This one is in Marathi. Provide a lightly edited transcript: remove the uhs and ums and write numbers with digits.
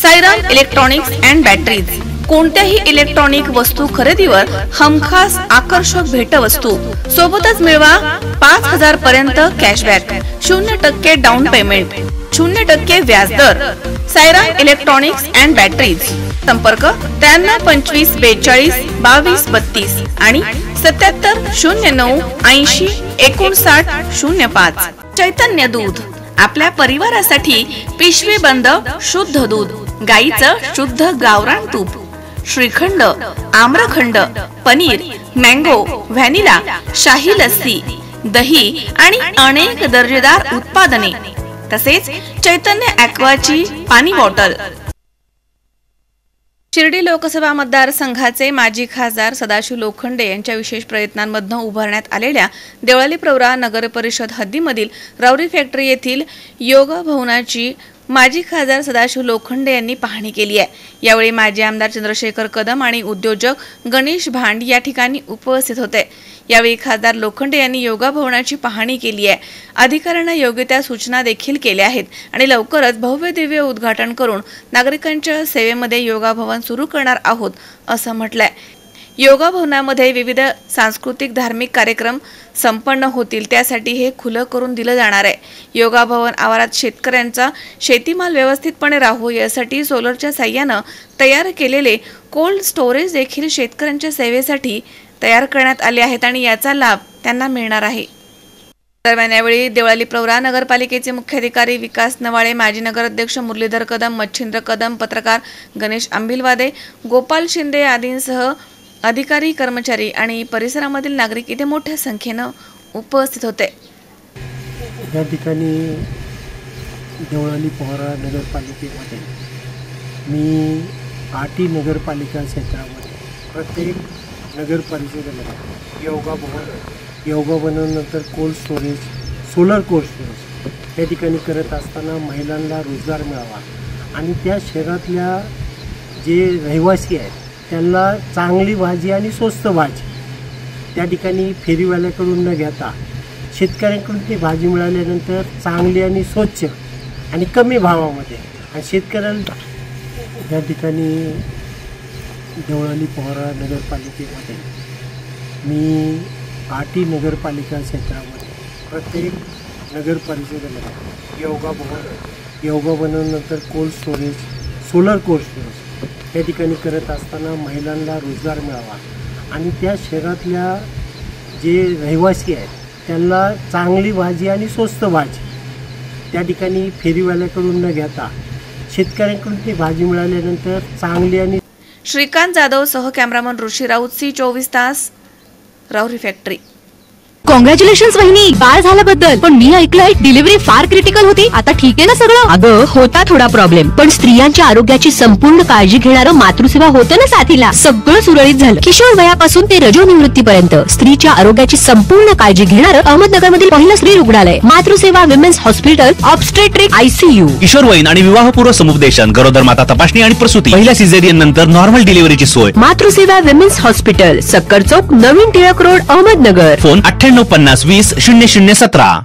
साईराम इलेक्ट्रॉनिक्स अँड बॅटरीज कोणत्याही इलेक्ट्रॉनिक वस्तू खरेदीवर हमखास आकर्षक भेटवस्तू सोबतच मिळवा 5000 पर्यंत कॅशबॅक, 0% डाऊन पेमेंट, 0% व्याजदर। साईराम इलेक्ट्रॉनिक्स अँड बॅटरीज, संपर्क 93 25 42 22 32 आणि 77 09 80 59 05। चैतन्य दूध, आपल्या परिवारासाठी पिशवी बंद शुद्ध दूध, गाईचं शुद्ध गावरान तूप, श्रीखंड, आम्रखंड, पनीर, मँगो, व्हॅनिला, शाही लस्सी, दही आणि अनेक दर्जेदार उत्पादने, तसेच चैतन्य ॲक्वाची पाणी बॉटल। शिर्डी लोकसभा मतदारसंघाचे माजी खासदार सदाशिव लोखंडे यांच्या विशेष प्रयत्नांमधून उभारण्यात आलेल्या देवळाली प्रवरा नगर परिषद हद्दीमधील राऊरी फॅक्टरी येथील योग भवनाची माजी खासदार सदाशिव लोखंडे यांनी पाहणी केली आहे। यावेळी माजी आमदार चंद्रशेखर कदम आणि उद्योजक गणेश भांड या ठिकाणी उपस्थित होते। यावेळी खासदार लोखंडे यांनी योगा भवनाची पाहणी केली आहे। अधिकाऱ्यांना योग्य त्या सूचना देखील केल्या आहेत आणि लवकरच भव्य दिव्य उद्घाटन करून नागरिकांच्या सेवेमध्ये योगा भवन सुरू करणार आहोत असं म्हटलंय। योगा भवनामध्ये विविध सांस्कृतिक धार्मिक कार्यक्रम संपन्न होतील, त्यासाठी हे खुलं करून दिलं जाणार आहे। योगा भवन आवारात शेतकऱ्यांचा शेतीमाल व्यवस्थितपणे राहू यासाठी सोलरच्या साह्यानं तयार केलेले कोल्ड स्टोरेज देखील शेतकऱ्यांच्या सेवेसाठी तयार करण्यात आले आहेत आणि याचा लाभ त्यांना मिळणार आहे। दरम्यान यावेळी देवळाली प्रवरा नगरपालिकेचे मुख्याधिकारी विकास नवाळे, माजी नगराध्यक्ष मुरलीधर कदम, मच्छिंद्र कदम, पत्रकार गणेश आंबिलवादे, गोपाल शिंदे आदींसह अधिकारी, कर्मचारी आणि परिसरामधील नागरिक इथे मोठ्या संख्येनं उपस्थित होते। या ठिकाणी देवळाली प्रवरा नगरपालिकेमध्ये मी आटी नगरपालिका क्षेत्रामध्ये प्रत्येक नगर परिषदेमध्ये योगा बनवल्यानंतर cold storage, solar cold storage या ठिकाणी करत असताना महिलांना रोजगार मिळावा आणि त्या शहरातल्या जे रहिवासी आहेत त्यांना चांगली भाजी आणि स्वस्त भाजी त्या ठिकाणी फेरीवाल्याकडून न घेता शेतकऱ्यांकडून ती भाजी मिळाल्यानंतर चांगली आणि स्वच्छ आणि कमी भावामध्ये आणि शेतकऱ्यांना या ठिकाणी देवळाली प्रवरा नगरपालिकेमध्ये मी आटी नगरपालिका क्षेत्रामध्ये प्रत्येक नगर परिषदेमध्ये योगा बनवल्यानंतर cold storage, solar cold storage या ठिकाणी करत असताना महिलांना रोजगार मिळावा आणि त्या शहरातल्या जे रहिवासी आहेत त्यांना चांगली भाजी आणि स्वस्त भाजी त्या ठिकाणी फेरीवाल्याकडून न घेता शेतकऱ्यांकडून ती भाजी मिळाल्यानंतर चांगली आणि श्रीकांत जाधव सह कॅमेरामन ऋषी राऊत, C24 तास, राऊरी फॅक्टरी। कॉंग्रॅच्युलेशन्स वहिनी, बाळ झाल्याबद्दल। पण मी ऐकलंय डिलिव्हरी फार क्रिटिकल होती, आता ठीक आहे ना सगळं? अगं होता थोडा प्रॉब्लेम, पण स्त्रियांच्या आरोग्याची संपूर्ण काळजी घेणारं मातृसेवा होतं ना साथीला। सगळं सुरळीत झालं। किशोर वयापासून ते रजोनिवृत्तीपर्यंत स्त्रीच्या आरोग्याची संपूर्ण काळजी घेणारं अहमदनगर मधील पहिलं स्त्री रुग्णालय Matruseva women's hospital, obstetric ICU, किशोरवयीन आणि विवाहपूर्व समुपदेशन, गरोदर माता तपासणी आणि प्रसूती, पहिल्या सिझेरियन नंतर नॉर्मल डिलिव्हरीची सोय। मातृसेवा विमेन्स हॉस्पिटल, सक्कर चौक, नवीन टिळक रोड, अहमदनगर। फोन 9850 20 0017।